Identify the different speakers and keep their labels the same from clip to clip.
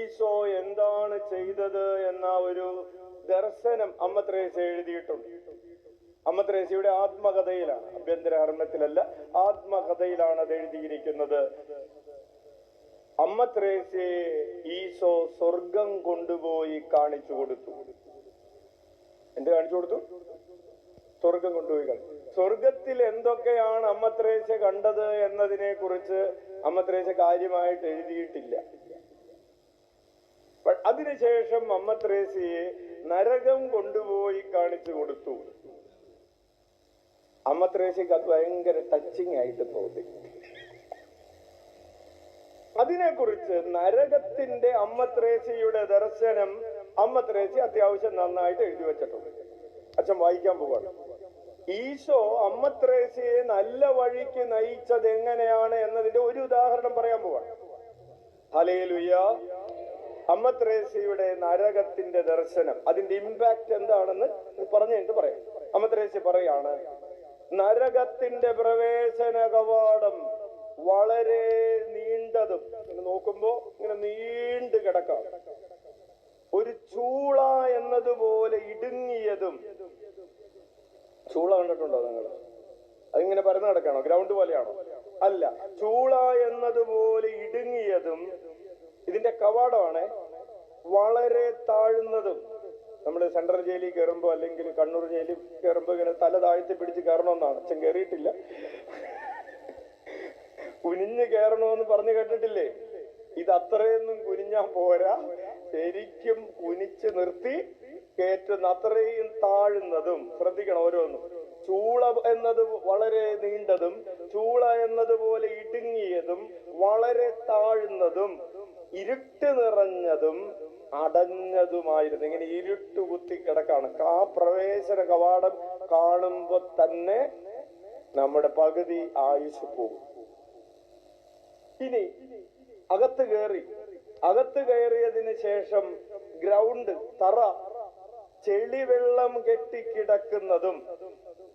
Speaker 1: ഈശോ എന്താണ് ചെയ്തത് എന്ന ഒരു ദർശനം അമ്മ ത്രേസ്യ എഴുതിയിട്ടുണ്ട്. അമ്മ ത്രേസ്യയുടെ ആത്മകഥയിലാണ്, അഭ്യന്തരഹർമ്മത്തിലല്ല, ആത്മകഥയിലാണ് അത് എഴുതിയിരിക്കുന്നത്. അമ്മ ത്രേസ്യയെ ഈശോ സ്വർഗം കൊണ്ടുപോയി കാണിച്ചു കൊടുത്തു. എന്ത് കാണിച്ചു കൊടുത്തു? സ്വർഗം കൊണ്ടുപോയി കാണിച്ചു. സ്വർഗത്തിൽ എന്തൊക്കെയാണ് അമ്മ ത്രേസ്യ കണ്ടത് എന്നതിനെ കുറിച്ച് അമ്മ ത്രേസ്യ കാര്യമായിട്ട് എഴുതിയിട്ടില്ല. അതിനുശേഷം അമ്മ ത്രേസ്യയെ നരകം കൊണ്ടുപോയി കാണിച്ചു കൊടുത്തു. അമ്മ ത്രേസ്യക്ക് അത് ഭയങ്കര ടച്ചിങ് ആയിട്ട് തോന്നി. അതിനെക്കുറിച്ച് നരകത്തിന്റെ അമ്മ ത്രേസ്യയുടെ ദർശനം അമ്മ ത്രേസ്യ അത്യാവശ്യം നന്നായിട്ട് എഴുതി വെച്ചിട്ടുണ്ട്. അച്ഛൻ വായിക്കാൻ പോവാണ്. ഈശോ അമ്മ ത്രേസ്യയെ നല്ല വഴിക്ക് നയിച്ചത് എങ്ങനെയാണ് എന്നതിന്റെ ഒരു ഉദാഹരണം പറയാൻ പോവാണ്. ഹല്ലേലൂയ. അമ്മ ത്രേസ്യയുടെ നരകത്തിന്റെ ദർശനം, അതിന്റെ ഇമ്പാക്ട് എന്താണെന്ന് പറഞ്ഞിട്ട് പറയാം. അമ്മ ത്രേസ്യ പറയാണ്, നരകത്തിന്റെ പ്രവേശന കവാടം വളരെ നീണ്ടതും, നോക്കുമ്പോ ഇങ്ങനെ നീണ്ടു കിടക്കാം, ഒരു ചൂള എന്നതുപോലെ ഇടുങ്ങിയതും. ചൂള കണ്ടിട്ടുണ്ടോ നിങ്ങൾ? അതിങ്ങനെ പരന്നു കിടക്കാണോ? ഗ്രൗണ്ട് പോലെയാണോ? അല്ല, ചൂള എന്നതുപോലെ ഇടുങ്ങിയതും. ഇതിന്റെ കവാടമാണ് വളരെ താഴ്ന്നതും. നമ്മൾ സെൻട്രൽ ജയിലിൽ കയറുമ്പോ അല്ലെങ്കിൽ കണ്ണൂർ ജയിലിൽ കയറുമ്പോ ഇങ്ങനെ തല താഴ്ത്തി പിടിച്ച് കയറണമെന്നാണ്. അച്ഛൻ കയറിയിട്ടില്ല, കുനിഞ്ഞ് കയറണമെന്ന് പറഞ്ഞു കേട്ടിട്ടില്ലേ? ഇത് അത്രയൊന്നും കുനിഞ്ഞാ പോരാ, ശരിക്കും കുനിച്ച് നിർത്തി കയറ്റുന്ന അത്രയും താഴുന്നതും. ശ്രദ്ധിക്കണം ഓരോന്നും. ചൂള എന്നത് വളരെ നീണ്ടതും, ചൂള എന്നതുപോലെ ഇടുങ്ങിയതും, വളരെ താഴ്ന്നതും, ഇരുട്ട് നിറഞ്ഞതും അടഞ്ഞതുമായിരുന്നു. ഇങ്ങനെ ഇരുട്ട് കുത്തി കിടക്കാണ്. ആ പ്രവേശന കവാടം കാണുമ്പോ തന്നെ നമ്മുടെ പകുതി ആയുസ് പോകും. ഇനി അകത്ത് കയറിയതിന് ശേഷം ഗ്രൗണ്ട്, തറ ചെളിവെള്ളം കെട്ടിക്കിടക്കുന്നതും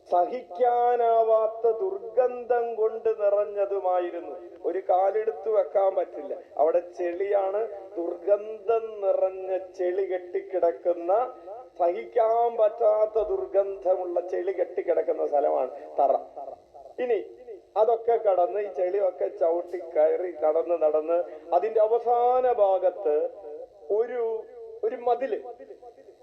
Speaker 1: സഹിക്കാനാവാത്ത ദുർഗന്ധം കൊണ്ട് നിറഞ്ഞതുമായിരുന്നു. ഒരു കാലെടുത്ത് വെക്കാൻ പറ്റില്ല, അവിടെ ചെളിയാണ്. ദുർഗന്ധം നിറഞ്ഞ ചെളി കെട്ടിക്കിടക്കുന്ന, സഹിക്കാൻ പറ്റാത്ത ദുർഗന്ധമുള്ള ചെളി കെട്ടിക്കിടക്കുന്ന സ്ഥലമാണ് തറ. ഇനി അതൊക്കെ കടന്ന് ഈ ചെളിയൊക്കെ ചവിട്ടി കയറി നടന്ന് അതിന്റെ അവസാന ഭാഗത്ത് ഒരു മതില്,